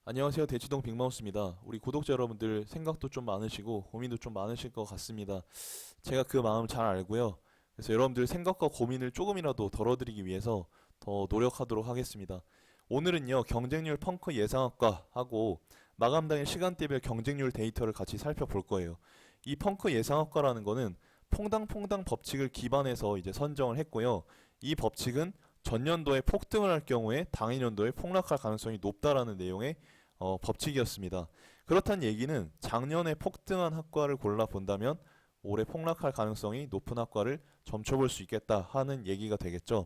안녕하세요. 대치동 빅마우스입니다. 우리 구독자 여러분들 생각도 좀 많으시고 고민도 좀 많으실 것 같습니다. 제가 그 마음 잘 알고요. 그래서 여러분들 생각과 고민을 조금이라도 덜어드리기 위해서 더 노력하도록 하겠습니다. 오늘은요, 경쟁률 펑크 예상학과 하고 마감당일 시간대별 경쟁률 데이터를 같이 살펴볼 거예요. 이 펑크 예상학과라는 거는 퐁당퐁당 법칙을 기반해서 이제 선정을 했고요. 이 법칙은 전년도에 폭등을 할 경우에 당일연도에 폭락할 가능성이 높다라는 내용의 법칙이었습니다. 그렇다는 얘기는 작년에 폭등한 학과를 골라 본다면 올해 폭락할 가능성이 높은 학과를 점쳐볼 수 있겠다 하는 얘기가 되겠죠.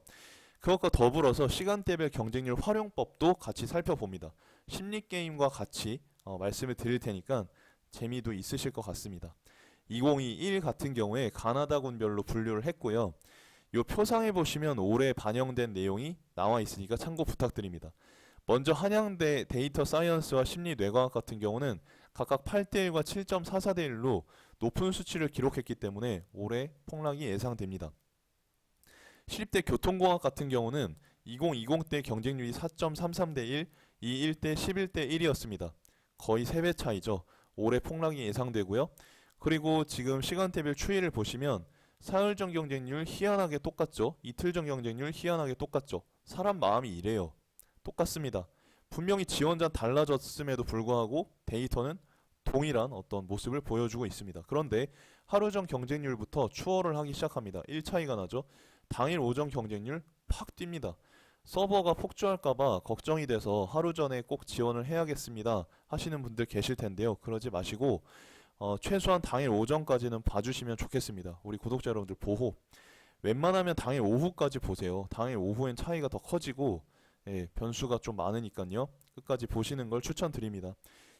그것과 더불어서 시간대별 경쟁률 활용법도 같이 살펴봅니다. 심리게임과 같이 말씀을 드릴 테니까 재미도 있으실 것 같습니다. 2021 같은 경우에 가나다군별로 분류를 했고요. 요 표상에 보시면 올해 반영된 내용이 나와 있으니까 참고 부탁드립니다. 먼저 한양대 데이터 사이언스와 심리 뇌과학 같은 경우는 각각 8대1과 7.44대1로 높은 수치를 기록했기 때문에 올해 폭락이 예상됩니다. 시립대 교통공학 같은 경우는 2020대 경쟁률이 4.33대1, 21대 11대 1이었습니다. 거의 3배 차이죠. 올해 폭락이 예상되고요. 그리고 지금 시간대별 추이를 보시면 사흘전 경쟁률 희한하게 똑같죠. 이틀전 경쟁률 희한하게 똑같죠. 사람 마음이 이래요. 똑같습니다. 분명히 지원자 달라졌음에도 불구하고 데이터는 동일한 어떤 모습을 보여주고 있습니다. 그런데 하루 전 경쟁률부터 추월을 하기 시작합니다. 1차이가 나죠. 당일 오전 경쟁률 팍 뜁니다. 서버가 폭주할까봐 걱정이 돼서 하루 전에 꼭 지원을 해야겠습니다 하시는 분들 계실 텐데요. 그러지 마시고 최소한 당일 오전까지는 봐주시면 좋겠습니다. 우리 구독자 여러분들 보호. 웬만하면 당일 오후까지 보세요. 당일 오후엔 차이가 더 커지고 변수가 좀 많으니까요. 끝까지 보시는 걸 추천드립니다.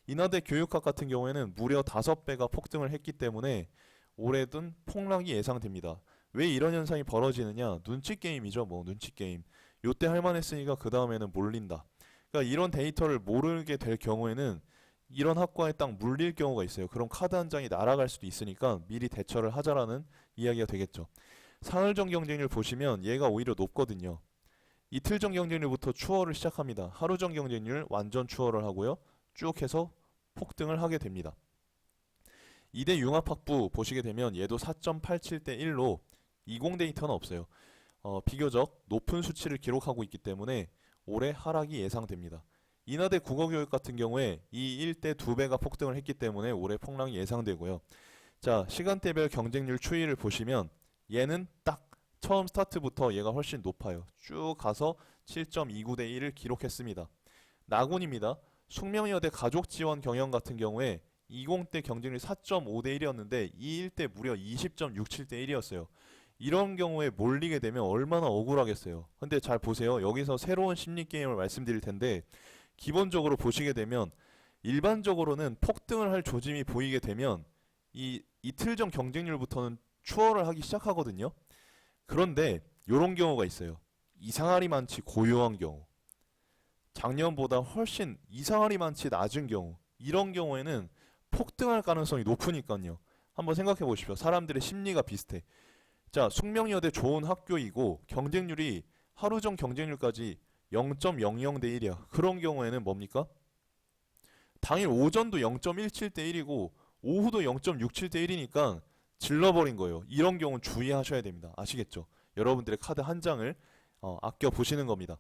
인하대 교육학 같은 경우에는 무려 5배가 폭등을 했기 때문에 올해든 폭락이 예상됩니다. 왜 이런 현상이 벌어지느냐? 눈치 게임이죠. 뭐 눈치 게임. 요때 할만했으니까 그 다음에는 몰린다. 그러니까 이런 데이터를 모르게 될 경우에는 이런 학과에 딱 물릴 경우가 있어요. 그럼 카드 한 장이 날아갈 수도 있으니까 미리 대처를 하자라는 이야기가 되겠죠. 사흘전 경쟁률 보시면 얘가 오히려 높거든요. 이틀전 경쟁률부터 추월을 시작합니다. 하루전 경쟁률 완전 추월을 하고요. 쭉 해서 폭등을 하게 됩니다. 2대 융합학부 보시게 되면 얘도 4.87대 1로 20 데이터는 없어요. 비교적 높은 수치를 기록하고 있기 때문에 올해 하락이 예상됩니다. 인하대 국어교육 같은 경우에 이 1대 2배가 폭등을 했기 때문에 올해 폭락이 예상되고요. 자, 시간대별 경쟁률 추이를 보시면 얘는 딱 처음 스타트부터 얘가 훨씬 높아요. 쭉 가서 7.29대 1을 기록했습니다. 나군입니다. 숙명여대 가족지원 경영 같은 경우에 20대 경쟁률 4.5대 1이었는데 21대 무려 20.67대 1이었어요. 이런 경우에 몰리게 되면 얼마나 억울하겠어요. 근데 잘 보세요. 여기서 새로운 심리 게임을 말씀드릴 텐데 기본적으로 보시게 되면 일반적으로는 폭등을 할 조짐이 보이게 되면 이 이틀 전 경쟁률부터는 추월을 하기 시작하거든요. 그런데 이런 경우가 있어요. 이상하리만치 고요한 경우, 작년보다 훨씬 이상하리만치 낮은 경우, 이런 경우에는 폭등할 가능성이 높으니까요. 한번 생각해 보십시오. 사람들의 심리가 비슷해. 자, 숙명여대 좋은 학교이고 경쟁률이 하루 전 경쟁률까지 0.00대 1이야. 그런 경우에는 뭡니까? 당일 오전도 0.17대 1이고 오후도 0.67대 1이니까 질러버린 거예요. 이런 경우는 주의하셔야 됩니다. 아시겠죠? 여러분들의 카드 한 장을 아껴 보시는 겁니다.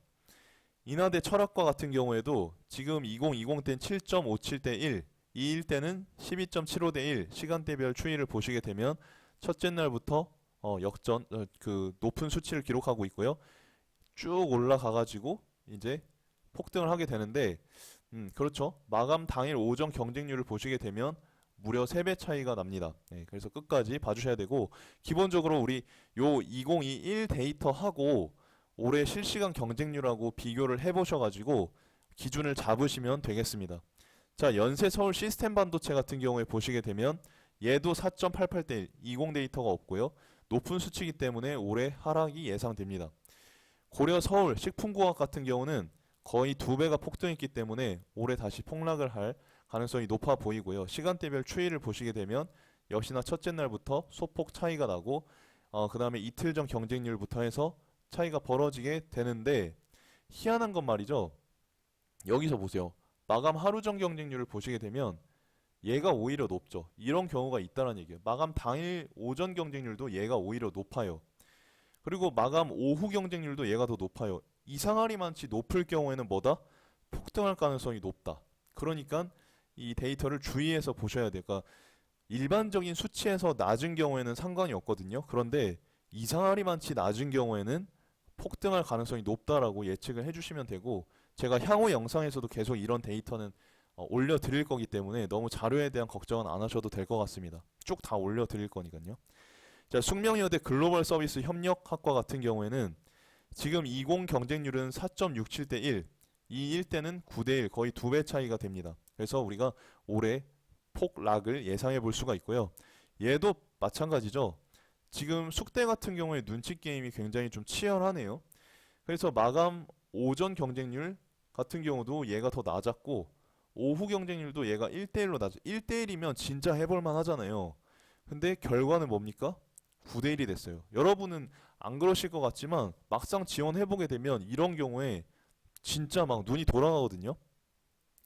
인하대 철학과 같은 경우에도 지금 2020 때는 7.57대 1, 21 때는 12.75대 1 시간대별 추이를 보시게 되면 첫째 날부터 그 높은 수치를 기록하고 있고요. 쭉 올라가가지고 이제 폭등을 하게 되는데, 그렇죠. 마감 당일 오전 경쟁률을 보시게 되면 무려 3배 차이가 납니다. 그래서 끝까지 봐주셔야 되고, 기본적으로 우리 요 2021 데이터하고 올해 실시간 경쟁률하고 비교를 해보셔가지고 기준을 잡으시면 되겠습니다. 자, 연세 서울 시스템 반도체 같은 경우에 보시게 되면 얘도 4.88대 1, 20 데이터가 없고요. 높은 수치이기 때문에 올해 하락이 예상됩니다. 고려 서울 식품공학 같은 경우는 거의 2배가 폭등했기 때문에 올해 다시 폭락을 할 가능성이 높아 보이고요. 시간대별 추이를 보시게 되면 역시나 첫째 날부터 소폭 차이가 나고 그 다음에 이틀 전 경쟁률부터 해서 차이가 벌어지게 되는데 희한한 건 말이죠. 여기서 보세요. 마감 하루 전 경쟁률을 보시게 되면 얘가 오히려 높죠. 이런 경우가 있다는 얘기예요. 마감 당일 오전 경쟁률도 얘가 오히려 높아요. 그리고 마감 오후 경쟁률도 얘가 더 높아요. 이상하리만치 높을 경우에는 뭐다? 폭등할 가능성이 높다. 그러니까 이 데이터를 주의해서 보셔야 돼요. 그러니까 일반적인 수치에서 낮은 경우에는 상관이 없거든요. 그런데 이상하리만치 낮은 경우에는 폭등할 가능성이 높다라고 예측을 해주시면 되고, 제가 향후 영상에서도 계속 이런 데이터는 올려드릴 거기 때문에 너무 자료에 대한 걱정은 안 하셔도 될 것 같습니다. 쭉 다 올려드릴 거니까요. 자, 숙명여대 글로벌 서비스 협력학과 같은 경우에는 지금 20 경쟁률은 4.67대 1, 이 1대는 9대 1, 거의 2배 차이가 됩니다. 그래서 우리가 올해 폭락을 예상해 볼 수가 있고요. 얘도 마찬가지죠. 지금 숙대 같은 경우에 눈치 게임이 굉장히 좀 치열하네요. 그래서 마감 오전 경쟁률 같은 경우도 얘가 더 낮았고, 오후 경쟁률도 얘가 1대1로 낮아. 1대1이면 진짜 해볼만 하잖아요. 근데 결과는 뭡니까? 9대1이 됐어요. 여러분은 안 그러실 것 같지만 막상 지원해보게 되면 이런 경우에 진짜 막 눈이 돌아가거든요.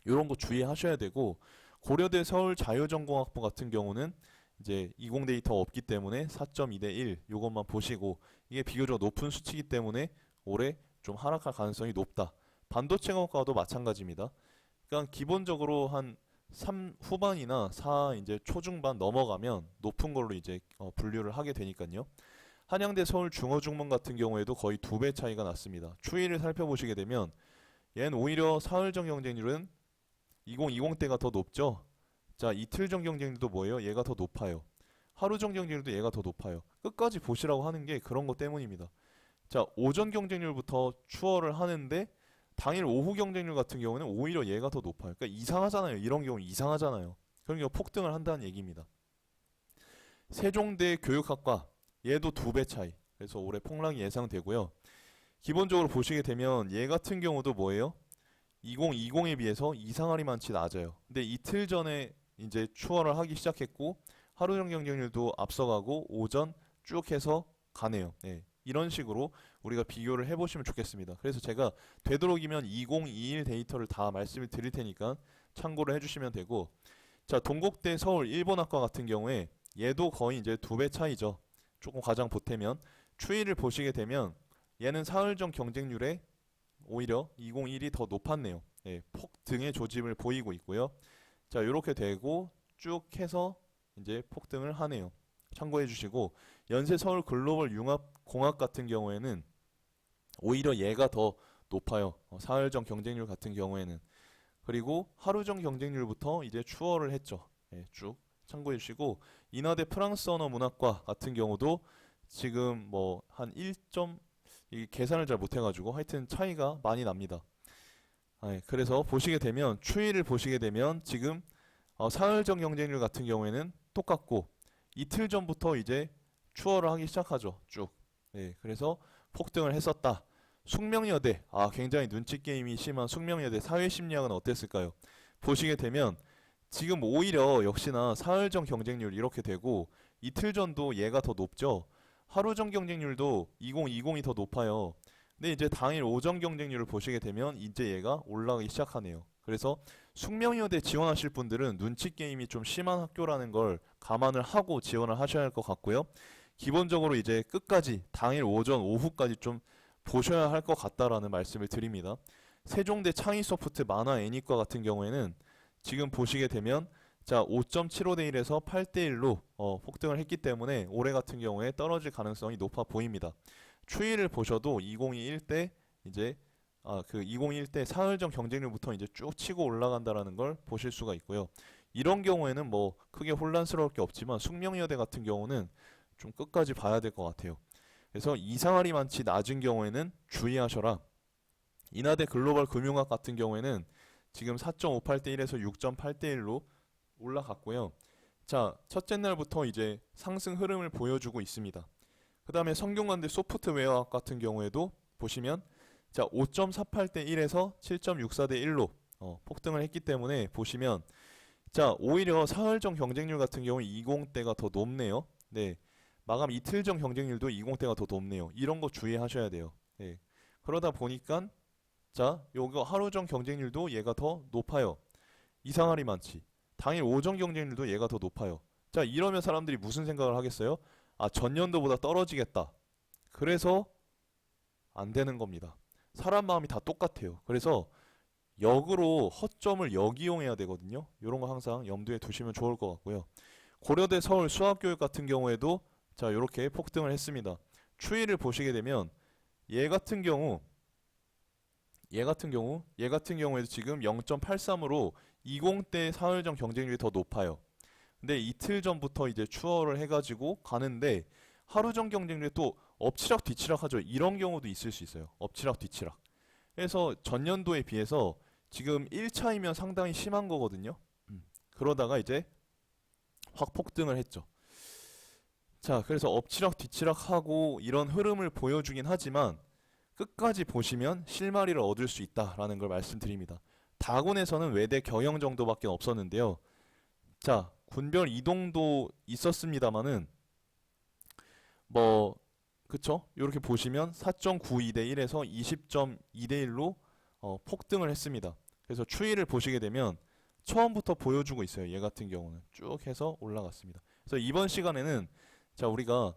이런 거 주의하셔야 되고, 고려대 서울자유전공학부 같은 경우는 이제 20 데이터 없기 때문에 4.2대 1 요것만 보시고, 이게 비교적 높은 수치이기 때문에 올해 좀 하락할 가능성이 높다. 반도체공학과도 마찬가지입니다. 그러니까 기본적으로 한 3 후반이나 4 이제 초중반 넘어가면 높은 걸로 이제 분류를 하게 되니까요. 한양대 서울중어중문 같은 경우에도 거의 2배 차이가 났습니다. 추이를 살펴보시게 되면 얘는 오히려 사흘전 경쟁률은 2020대가 더 높죠. 자, 이틀 전 경쟁률도 뭐예요? 얘가 더 높아요. 하루 전 경쟁률도 얘가 더 높아요. 끝까지 보시라고 하는 게 그런 것 때문입니다. 자, 오전 경쟁률부터 추월을 하는데 당일 오후 경쟁률 같은 경우는 오히려 얘가 더 높아요. 그러니까 이상하잖아요. 이런 경우 이상하잖아요. 그런 경우 폭등을 한다는 얘기입니다. 세종대 교육학과 얘도 2배 차이. 그래서 올해 폭락이 예상되고요. 기본적으로 보시게 되면 얘 같은 경우도 뭐예요? 2020에 비해서 이상하리만치 낮아요. 근데 이틀 전에 이제 추월을 하기 시작했고, 하루 전 경쟁률도 앞서가고 오전 쭉 해서 가네요. 네, 이런 식으로 우리가 비교를 해보시면 좋겠습니다. 그래서 제가 되도록이면 2021 데이터를 다 말씀을 드릴 테니까 참고를 해주시면 되고, 자, 동국대 서울 일본학과 같은 경우에 얘도 거의 이제 2배 차이죠. 조금 가장 보태면 추이를 보시게 되면 얘는 사흘 전 경쟁률에 오히려 201이 더 높았네요. 네, 폭등의 조짐을 보이고 있고요. 자, 이렇게 되고 쭉 해서 이제 폭등을 하네요. 참고해 주시고, 연세 서울 글로벌 융합공학 같은 경우에는 오히려 얘가 더 높아요. 사흘 전 경쟁률 같은 경우에는. 그리고 하루 전 경쟁률부터 이제 추월을 했죠. 네, 쭉 참고해 주시고, 인하대 프랑스 언어 문학과 같은 경우도 지금 뭐 한 1. 이 계산을 잘 못해가지고 하여튼 차이가 많이 납니다. 그래서 보시게 되면 추이를 보시게 되면 지금 사흘전 경쟁률 같은 경우에는 똑같고, 이틀 전부터 이제 추월을 하기 시작하죠. 쭉. 네, 그래서 폭등을 했었다. 숙명여대, 굉장히 눈치 게임이 심한 숙명여대 사회심리학은 어땠을까요? 보시게 되면 지금 오히려 역시나 사흘전 경쟁률 이렇게 되고, 이틀 전도 얘가 더 높죠. 하루 전 경쟁률도 2020이 더 높아요. 근데 이제 당일 오전 경쟁률을 보시게 되면 이제 얘가 올라가기 시작하네요. 그래서 숙명여대 지원하실 분들은 눈치 게임이 좀 심한 학교라는 걸 감안을 하고 지원을 하셔야 할 것 같고요. 기본적으로 이제 끝까지 당일 오전 오후까지 좀 보셔야 할 것 같다라는 말씀을 드립니다. 세종대 창의소프트 만화 애니과 같은 경우에는 지금 보시게 되면 자, 5.75대 1에서 8대 1로 폭등을 했기 때문에 올해 같은 경우에 떨어질 가능성이 높아 보입니다. 추이를 보셔도 2021 때 이제 그 2021 때 사흘전 경쟁률부터 이제 쭉 치고 올라간다라는 걸 보실 수가 있고요. 이런 경우에는 뭐 크게 혼란스러울 게 없지만 숙명여대 같은 경우는 좀 끝까지 봐야 될 것 같아요. 그래서 이상하리만치 낮은 경우에는 주의하셔라. 인하대 글로벌 금융학 같은 경우에는 지금 4.58대 1에서 6.8대 1로 올라갔고요. 자, 첫째 날부터 이제 상승 흐름을 보여주고 있습니다. 그 다음에 성균관대 소프트웨어학 같은 경우에도 보시면 자, 5.48대 1에서 7.64대 1로 폭등을 했기 때문에 보시면 자, 오히려 사흘전 경쟁률 같은 경우 20대가 더 높네요. 네, 마감 이틀 전 경쟁률도 20대가 더 높네요. 이런 거 주의하셔야 돼요. 네, 그러다 보니까 자, 요거 하루 전 경쟁률도 얘가 더 높아요. 이상할이 많지. 당일 오전 경쟁률도 얘가 더 높아요. 자, 이러면 사람들이 무슨 생각을 하겠어요? 아, 전년도보다 떨어지겠다. 그래서 안 되는 겁니다. 사람 마음이 다 똑같아요. 그래서 역으로 허점을 역이용해야 되거든요. 이런 거 항상 염두에 두시면 좋을 것 같고요. 고려대 서울 수학교육 같은 경우에도 자, 이렇게 폭등을 했습니다. 추이를 보시게 되면 얘 같은 경우 얘 같은 경우에도 지금 0.83으로 20대 사흘전 경쟁률이 더 높아요. 근데 이틀 전부터 이제 추월을 해가지고 가는데 하루 전 경쟁률이 또 엎치락 뒤치락 하죠. 이런 경우도 있을 수 있어요. 엎치락 뒤치락. 그래서 전년도에 비해서 지금 1차이면 상당히 심한 거거든요. 그러다가 이제 확 폭등을 했죠. 자, 그래서 엎치락 뒤치락 하고 이런 흐름을 보여주긴 하지만 끝까지 보시면 실마리를 얻을 수 있다라는 걸 말씀드립니다. 다군에서는 외대 경영 정도밖에 없었는데요. 자, 군별 이동도 있었습니다만은 뭐 그쵸? 이렇게 보시면 4.92대 1에서 20.2대 1로 폭등을 했습니다. 그래서 추이를 보시게 되면 처음부터 보여주고 있어요. 얘 같은 경우는 쭉 해서 올라갔습니다. 그래서 이번 시간에는 자, 우리가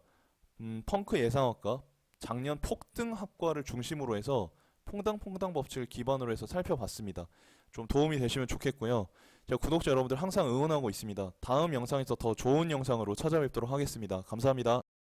펑크 예상학과 작년 폭등 학과를 중심으로 해서 퐁당퐁당 법칙을 기반으로 해서 살펴봤습니다. 좀 도움이 되시면 좋겠고요. 제가 구독자 여러분들 항상 응원하고 있습니다. 다음 영상에서 더 좋은 영상으로 찾아뵙도록 하겠습니다. 감사합니다.